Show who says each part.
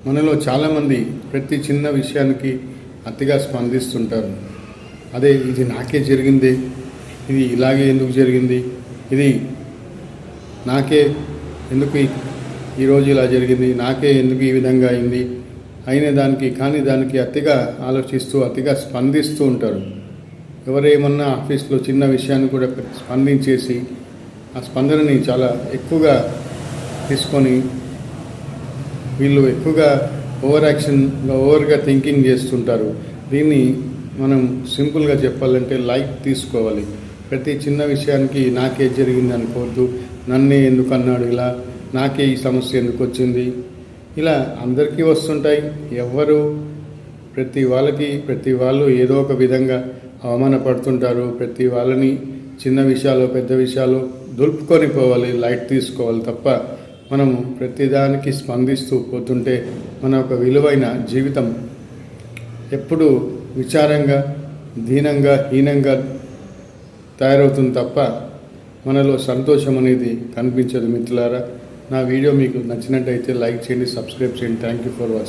Speaker 1: మనలో చాలామంది ప్రతి చిన్న విషయానికి అతిగా స్పందిస్తుంటారు. అదే ఇది నాకే జరిగింది, ఇది ఇలాగే ఎందుకు జరిగింది, ఇది నాకే ఎందుకు ఈరోజు ఇలా జరిగింది, నాకే ఎందుకు ఈ విధంగా అయింది అయిన దానికి కానీ దానికి అతిగా ఆలోచిస్తూ అతిగా స్పందిస్తూ ఉంటారు. ఎవరేమన్నా ఆఫీస్లో చిన్న విషయాన్ని కూడా స్పందించేసి ఆ స్పందనని చాలా ఎక్కువగా తీసుకొని వీళ్ళు ఎక్కువగా ఓవర్గా థింకింగ్ చేస్తుంటారు. దీన్ని మనం సింపుల్గా చెప్పాలంటే లైట్ తీసుకోవాలి. ప్రతి చిన్న విషయానికి నాకే జరిగింది అనుకోవద్దు, నన్నే ఎందుకు అన్నాడు ఇలా, నాకే ఈ సమస్య ఎందుకు వచ్చింది, ఇలా అందరికీ వస్తుంటాయి. ప్రతి వాళ్ళు ఏదో ఒక విధంగా అవమానపడుతుంటారు. ప్రతి వాళ్ళని చిన్న విషయాలు పెద్ద విషయాలు దులుపుకొని పోవాలి, లైట్ తీసుకోవాలి తప్ప మనము ప్రతిదానికి స్పందిస్తూ పోతుంటే మన ఒక విలువైన జీవితం ఎప్పుడు విచారంగా దీనంగా హీనంగా తయారవుతుంది తప్ప మనలో సంతోషం అనేది కనిపించదు. మిత్రులారా, నా వీడియో మీకు నచ్చినట్టయితే లైక్ చేయండి, సబ్స్క్రైబ్ చేయండి. Thank you for watching.